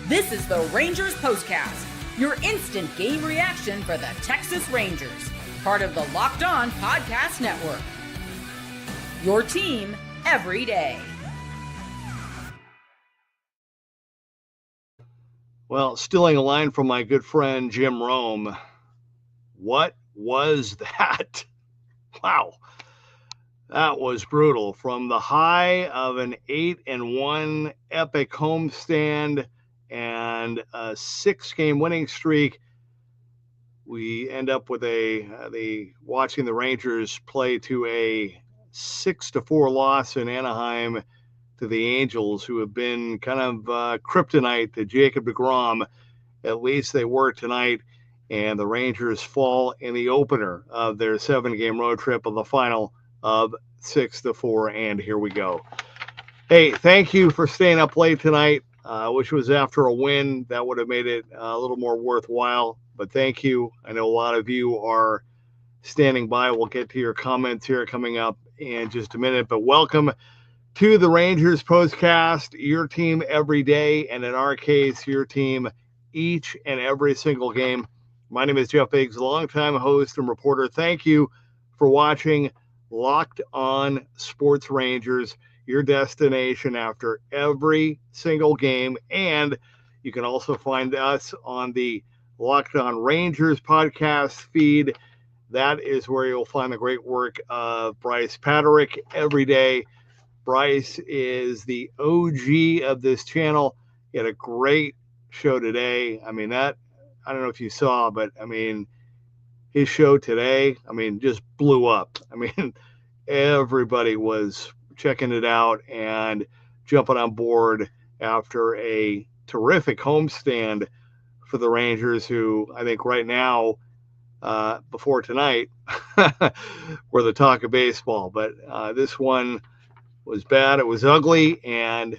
This is the Rangers POSTCAST, your instant game reaction for the Texas Rangers, part of the Locked On Podcast Network. Your team every day. Well, stealing a line from my good friend Jim Rome, what was that? Wow. That was brutal. From the high of an 8-1 epic homestand and a 6-game winning streak, we end up with watching the Rangers play to a 6-4 loss in Anaheim to the Angels, who have been kind of kryptonite to Jacob deGrom. At least they were tonight. And the Rangers fall in the opener of their 7-game road trip of the final of 6-4. And here we go. Hey, thank you for staying up late tonight. Which was after a win. That would have made it a little more worthwhile. But thank you. I know a lot of you are standing by. We'll get to your comments here coming up in just a minute. But welcome to the Rangers POSTCAST, your team every day. And in our case, your team each and every single game. My name is Jeff Biggs, longtime host and reporter. Thank you for watching Locked On Sports Rangers, your destination after every single game. And you can also find us on the Locked On Rangers podcast feed. That is where you'll find the great work of Bryce Paterick every day. Bryce is the OG of this channel. He had a great show today. I mean, I don't know if you saw, but I mean, his show today, just blew up. Everybody was checking it out and jumping on board after a terrific homestand for the Rangers, who I think right now, before tonight, were the talk of baseball. But this one was bad. It was ugly. And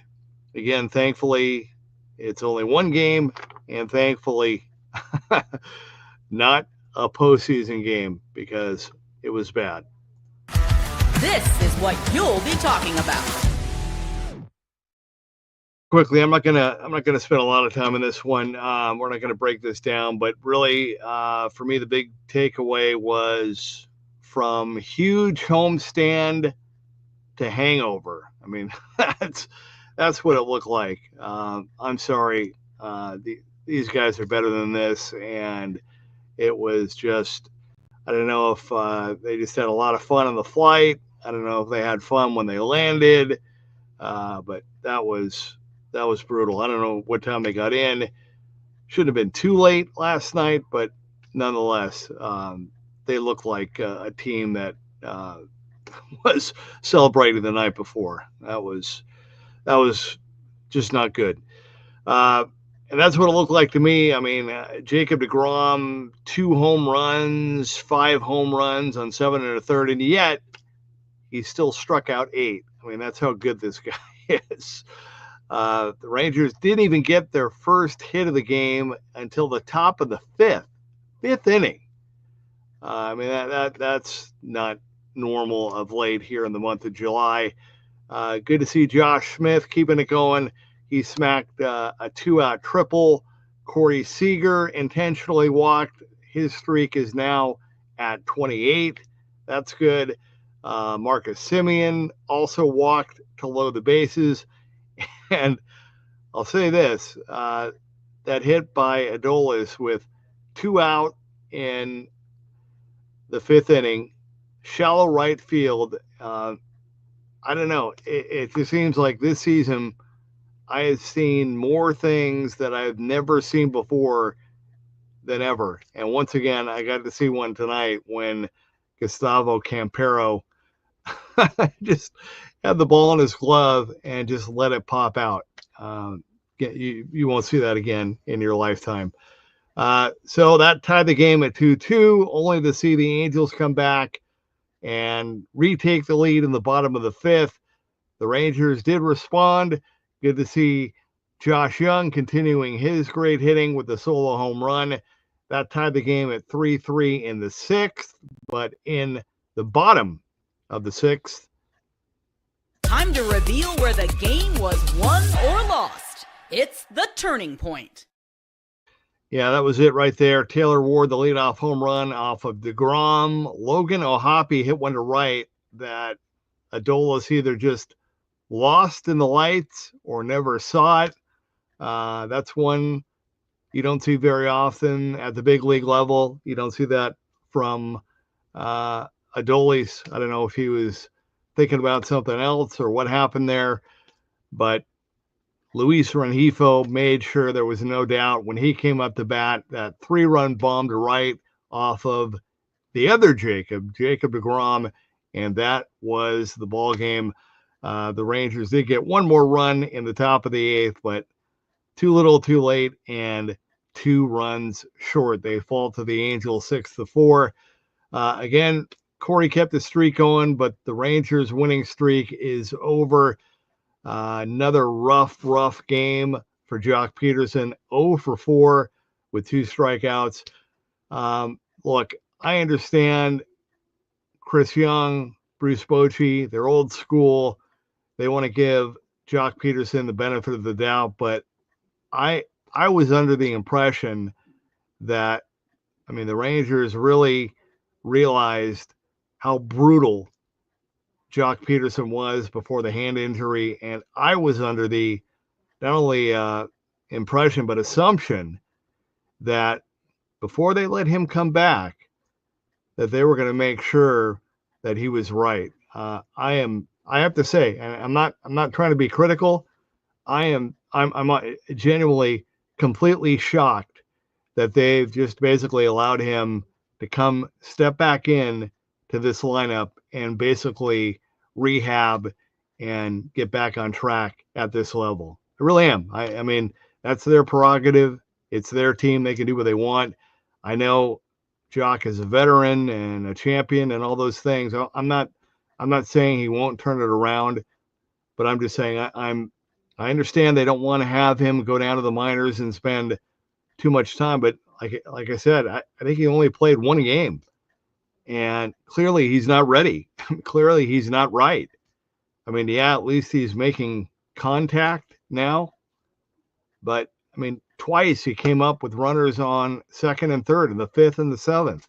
again, thankfully, it's only one game. And thankfully, not a postseason game, because it was bad. This is what you'll be talking about. Quickly, I'm not gonna spend a lot of time on this one. We're not gonna break this down, but really, for me, the big takeaway was from huge homestand to hangover. That's what it looked like. I'm sorry, these guys are better than this, and it was just, I don't know if they just had a lot of fun on the flight. I don't know if they had fun when they landed, but that was brutal. I don't know what time they got in. Shouldn't have been too late last night, but nonetheless, they looked like a team that was celebrating the night before. That was just not good. And that's what it looked like to me. Jacob deGrom, 2 home runs, 5 home runs on 7 1/3, and yet he still struck out 8. That's how good this guy is. The Rangers didn't even get their first hit of the game until the top of the fifth inning. That's not normal of late here in the month of July. Good to see Josh Smith keeping it going. He smacked a 2-out triple. Corey Seager intentionally walked. His streak is now at 28. That's good. Marcus Semien also walked to load the bases. And I'll say this, that hit by Adolis with 2 out in the 5th inning, shallow right field. I don't know. It just seems like this season I have seen more things that I've never seen before than ever. And once again, I got to see one tonight when Gustavo Campero just had the ball in his glove and just let it pop out. You won't see that again in your lifetime. So that tied the game at 2-2, only to see the Angels come back and retake the lead in the bottom of the 5th. The Rangers did respond. Good to see Josh Jung continuing his great hitting with the solo home run. That tied the game at 3-3 in the 6th, but in the bottom of the 6th. Time to reveal where the game was won or lost. It's the turning point. Yeah, that was it right there. Taylor Ward, the leadoff home run off of deGrom. Logan O'Hoppe hit one to right that Adolis either just lost in the lights or never saw it. That's one you don't see very often at the big league level. You don't see that from Adolis. I don't know if he was thinking about something else or what happened there, but Luis Rengifo made sure there was no doubt when he came up to bat, that 3-run bomb to right off of the other Jacob deGrom, and that was the ball game. The Rangers did get one more run in the top of the 8th, but too little, too late, and 2 runs short. They fall to the Angels 6-4. Again, Corey kept the streak going, but the Rangers' winning streak is over. Another rough game for Jock Peterson, 0 for 4 with 2 strikeouts. Look, I understand Chris Young, Bruce Bochy, they're old school. They want to give Jock Peterson the benefit of the doubt, but I was under the impression that, the Rangers really realized how brutal Jock Peterson was before the hand injury, and I was under the not only impression but assumption that before they let him come back, that they were going to make sure that he was right. I have to say, and I'm not trying to be critical. I'm genuinely completely shocked that they've just basically allowed him to step back in to this lineup and basically rehab and get back on track at this level. I really am. I mean, that's their prerogative. It's their team. They can do what they want. I know Jock is a veteran and a champion and all those things. I'm not saying he won't turn it around, but I'm just saying I understand they don't want to have him go down to the minors and spend too much time, but like I said, I think he only played 1 game, and clearly he's not ready. Clearly he's not right. At least he's making contact now, but twice he came up with runners on second and third, in the 5th and the 7th.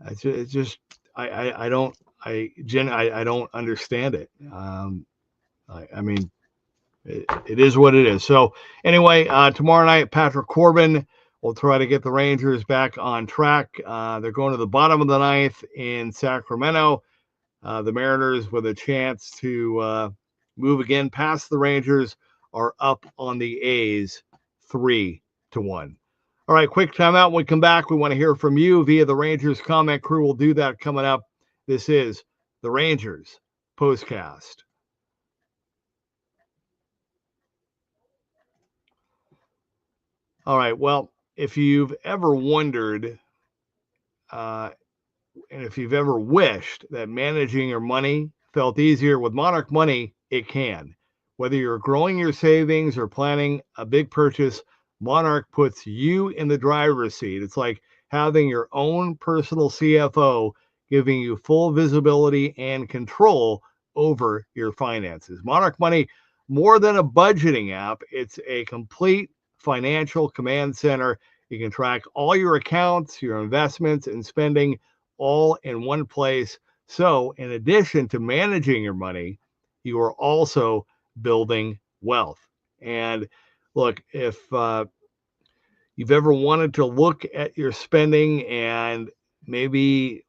It's just I don't understand it. It is what it is. So anyway, tomorrow night, Patrick Corbin will try to get the Rangers back on track. They're going to the bottom of the 9th in Sacramento. The Mariners, with a chance to move again past the Rangers, are up on the A's 3-1. All right, quick timeout. When we come back, we want to hear from you via the Rangers comment crew. We'll do that coming up. This is the Rangers POSTCAST. All right, well, if you've ever wondered and if you've ever wished that managing your money felt easier with Monarch Money, it can. Whether you're growing your savings or planning a big purchase, Monarch puts you in the driver's seat. It's like having your own personal CFO, giving you full visibility and control over your finances. Monarch Money, more than a budgeting app, it's a complete financial command center. You can track all your accounts, your investments, and spending all in one place. So, in addition to managing your money, you are also building wealth. And look, if you've ever wanted to look at your spending and maybe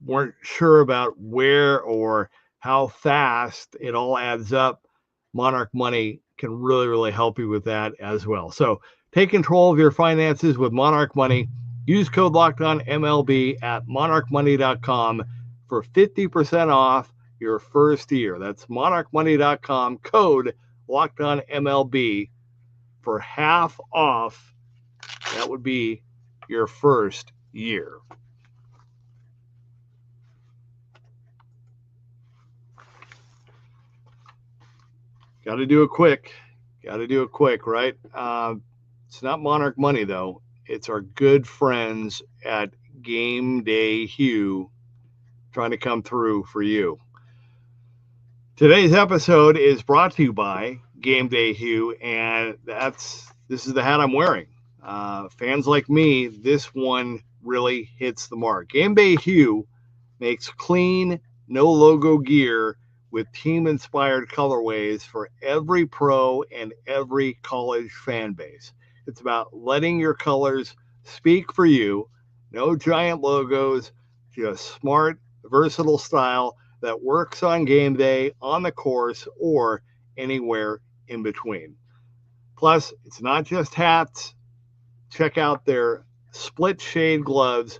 weren't sure about where or how fast it all adds up, Monarch Money can really, really help you with that as well. So take control of your finances with Monarch Money. Use code LOCKEDONMLB at monarchmoney.com for 50% off your first year. That's monarchmoney.com, code LOCKEDONMLB for half off. That would be your first year. Got to do it quick. Right? It's not Monarch Money, though. It's our good friends at Game Day Hue trying to come through for you. Today's episode is brought to you by game day hue, and this is the hat I'm wearing. Fans like me, this one really hits the mark. Game day hue makes clean, no logo gear with team-inspired colorways for every pro and every college fan base. It's about letting your colors speak for you. No giant logos, just smart, versatile style that works on game day, on the course, or anywhere in between. Plus, it's not just hats. Check out their split shade gloves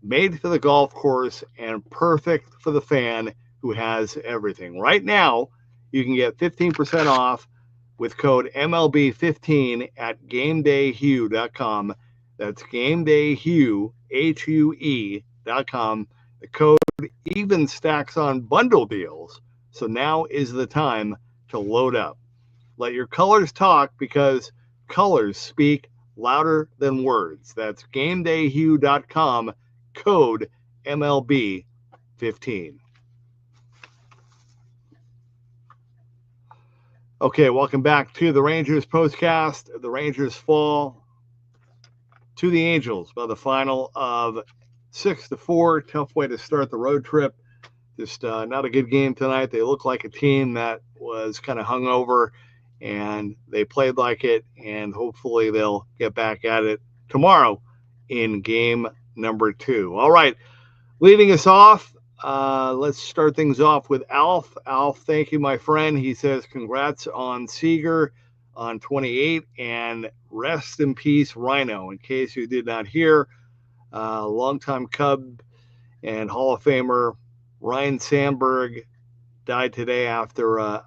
made for the golf course and perfect for the fan who has everything. Right now, you can get 15% off with code MLB15 at GameDayHue.com. That's GameDayHue, HUE.com. The code even stacks on bundle deals. So now is the time to load up. Let your colors talk, because colors speak louder than words. That's GameDayHue.com, code MLB15. Okay, welcome back to the Rangers postcast. The Rangers fall to the Angels by the final of 6-4. Tough way to start the road trip. Just not a good game tonight. They look like a team that was kind of hungover, and they played like it, and hopefully they'll get back at it tomorrow in game number 2. All right, leading us off, let's start things off with Alf. Alf, thank you, my friend. He says, congrats on Seager on 28, and rest in peace, Rhino. In case you did not hear, longtime Cub and Hall of Famer Ryne Sandberg died today after a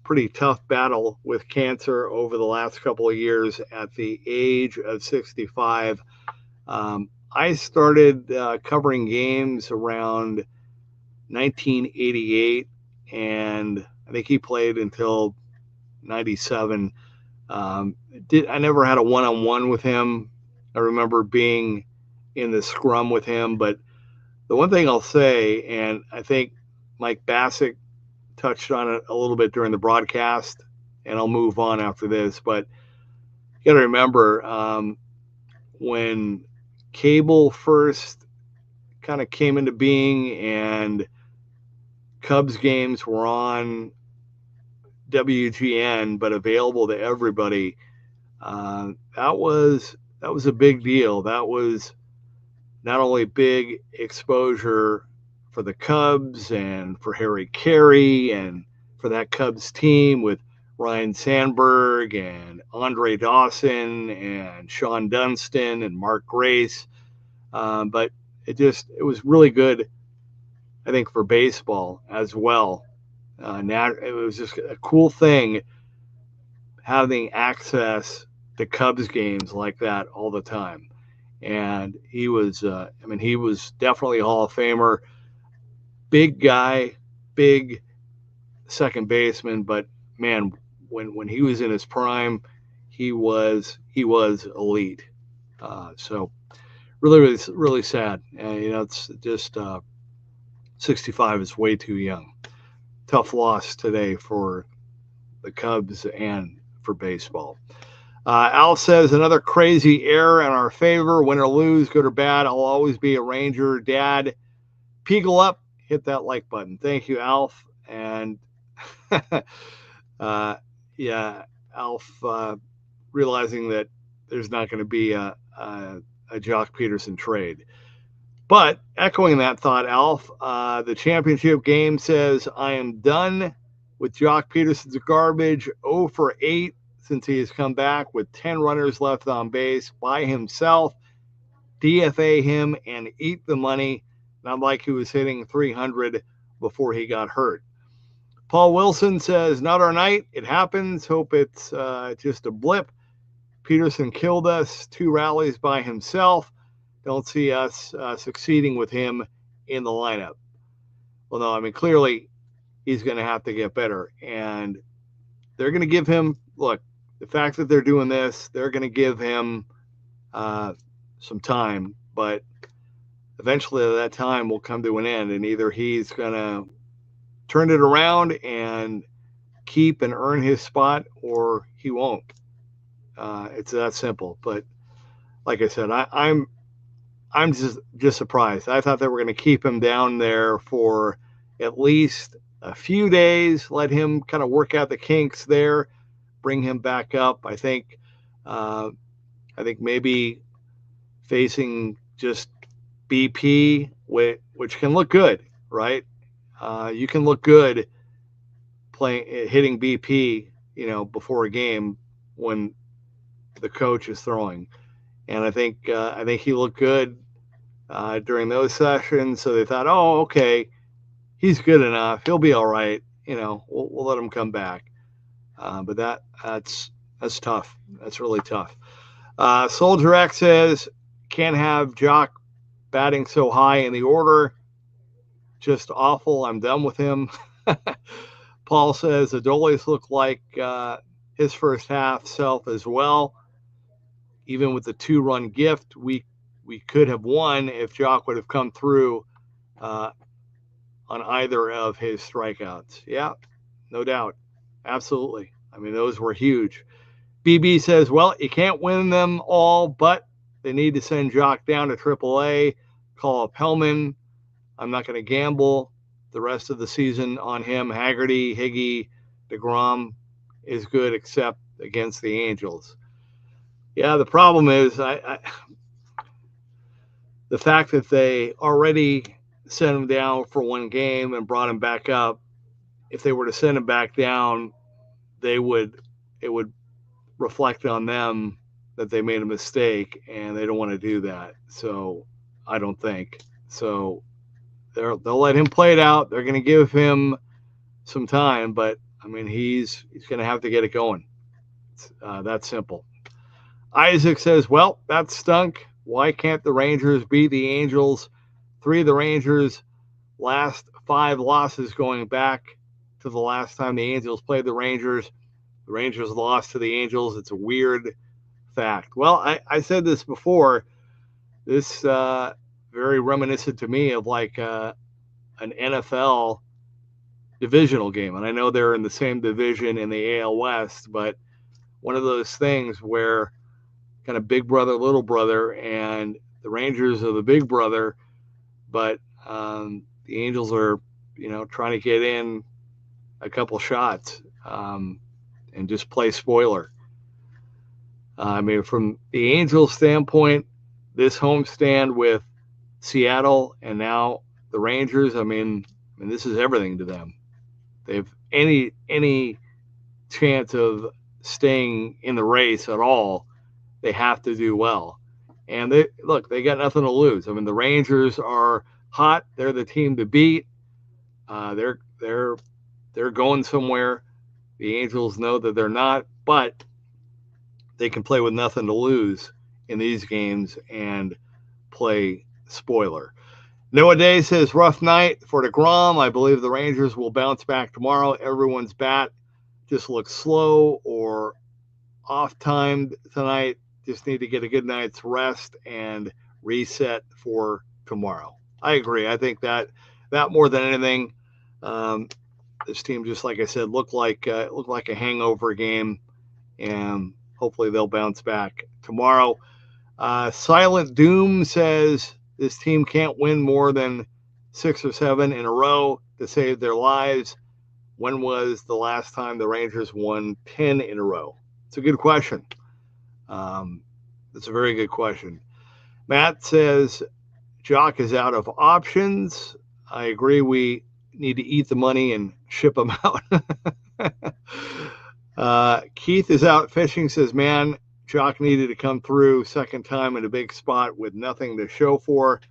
pretty tough battle with cancer over the last couple of years at the age of 65. I started covering games around 1988, and I think he played until 97. I never had a one-on-one with him. I remember being in the scrum with him, but the one thing I'll say, and I think Mike Bassick touched on it a little bit during the broadcast, and I'll move on after this, but you got to remember when cable first kind of came into being and Cubs games were on WGN but available to everybody, that was a big deal. That was not only big exposure for the Cubs and for Harry Carey and for that Cubs team with Ryne Sandberg and Andre Dawson and Sean Dunston and Mark Grace, but it was really good, I think, for baseball as well. Now it was just a cool thing having access to Cubs games like that all the time. And he was definitely a Hall of Famer. Big guy, big second baseman, but man, when he was in his prime, he was elite. So really sad. And it's just 65 is way too young. Tough loss today for the Cubs and for baseball. Al says, another crazy error in our favor. Win or lose, good or bad, I'll always be a Ranger. Dad, peagle up, hit that like button. Thank you, Alf. And yeah, Alf, realizing that there's not going to be a Jock Peterson trade. But echoing that thought, Alf, the championship game says, I am done with Jock Peterson's garbage. 0 for 8 since he has come back with 10 runners left on base by himself. DFA him and eat the money. Not like he was hitting 300 before he got hurt. Paul Wilson says, not our night. It happens. Hope it's just a blip. Peterson killed us. 2 rallies by himself. Don't see us succeeding with him in the lineup. Well, no, I mean, clearly he's going to have to get better. And they're going to give him, look, the fact that they're doing this, they're going to give him some time. But eventually that time will come to an end. And either he's going to turn it around and keep and earn his spot or he won't. It's that simple. But like I said, I'm just surprised. I thought they were going to keep him down there for at least a few days, let him kind of work out the kinks there, bring him back up. I think maybe facing just BP, which can look good, right? You can look good hitting BP, before a game when the coach is throwing. And I think he looked good during those sessions. So they thought, oh, okay, he's good enough. He'll be all right. We'll let him come back. But that's tough. That's really tough. Soldier X says, can't have Jock batting so high in the order. Just awful. I'm done with him. Paul says, Adolis looked like his first half self as well. Even with the 2-run gift, we could have won if Jock would have come through on either of his strikeouts. Yeah, no doubt. Absolutely. I mean, those were huge. BB says, well, you can't win them all, but they need to send Jock down to AAA, call up Hellman. I'm not going to gamble the rest of the season on him. Haggerty, Higgy, deGrom is good except against the Angels. Yeah, the problem is the fact that they already sent him down for one game and brought him back up. If they were to send him back down, it would reflect on them that they made a mistake, and they don't want to do that. So I don't think so. They'll let him play it out. They're going to give him some time, but I mean, he's going to have to get it going. It's that simple. Isaac says, well, that stunk. Why can't the Rangers beat the Angels? 3 of the Rangers' last 5 losses going back to the last time the Angels played the Rangers. The Rangers lost to the Angels. It's a weird fact. Well, I said this before. This very reminiscent to me of like an NFL divisional game. And I know they're in the same division in the AL West, but one of those things where kind of big brother, little brother, and the Rangers are the big brother, but the Angels are, trying to get in a couple shots and just play spoiler. I mean, from the Angels' standpoint, this homestand with Seattle and now the Rangers, I mean, this is everything to them. They have any chance of staying in the race at all, they have to do well. And they got nothing to lose. I mean, the Rangers are hot. They're the team to beat. They're going somewhere. The Angels know that they're not, but they can play with nothing to lose in these games and play spoiler. Noah Day says, rough night for deGrom. I believe the Rangers will bounce back tomorrow. Everyone's bat just looks slow or off-timed tonight. Just need to get a good night's rest and reset for tomorrow. I agree. I think that more than anything, this team, just like I said, looked like a hangover game, and hopefully they'll bounce back tomorrow. Silent Doom says this team can't win more than 6 or 7 in a row to save their lives. When was the last time the Rangers won 10 in a row? It's a good question. It's a very good question. Matt says Jock is out of options. I agree. We need to eat the money and ship them out. Keith is out fishing, says, man, Jock needed to come through second time in a big spot with nothing to show for.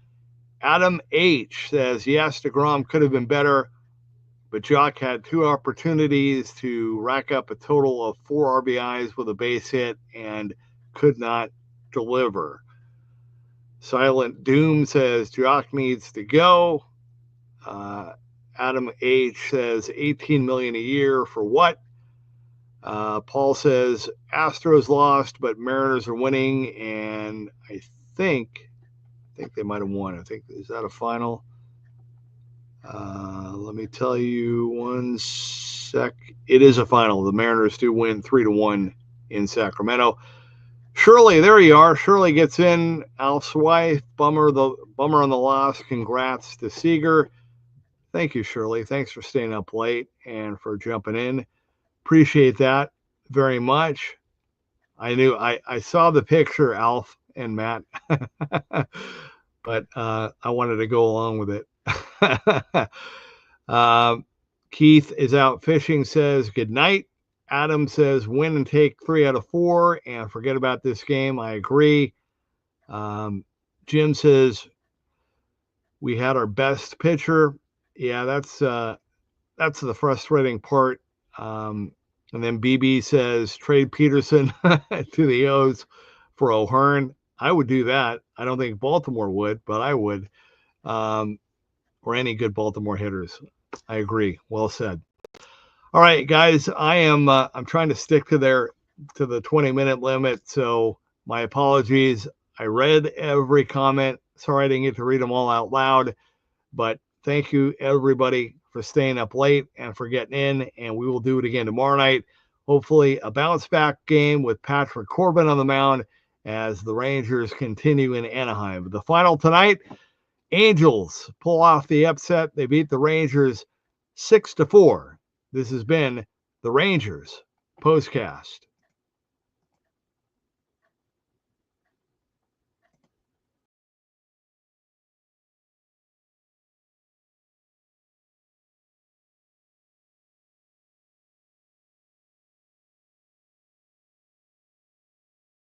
Adam H says, yes, deGrom could have been better, but Jock had 2 opportunities to rack up a total of 4 RBIs with a base hit and could not deliver. Silent Doom says Jock needs to go. Adam H says $18 million a year for what? Paul says Astros lost, but Mariners are winning, and I think they might have won. I think, is that a final? Let me tell you 1 It is a final. The Mariners do win 3-1 in Sacramento. Shirley, there you are. Shirley gets in. Alf's wife. Bummer on the loss. Congrats to Seeger. Thank you, Shirley. Thanks for staying up late and for jumping in. Appreciate that very much. I saw the picture, Alf and Matt, but I wanted to go along with it. Keith is out fishing, says good night. Adam says win and take 3 out of 4 and forget about this game. I agree. Jim says we had our best pitcher. Yeah, that's the frustrating part. And then BB says trade Peterson to the O's for O'Hearn. I would do that. I don't think Baltimore would, but I would. Or any good Baltimore hitters. I agree. Well said. All right, guys. I'm trying to stick to the 20-minute limit. So my apologies. I read every comment. Sorry I didn't get to read them all out loud, but thank you everybody for staying up late and for getting in, and we will do it again tomorrow night. Hopefully a bounce back game with Patrick Corbin on the mound as the Rangers continue in Anaheim. The final tonight, Angels pull off the upset. They beat the Rangers 6-4. This has been the Rangers Postcast.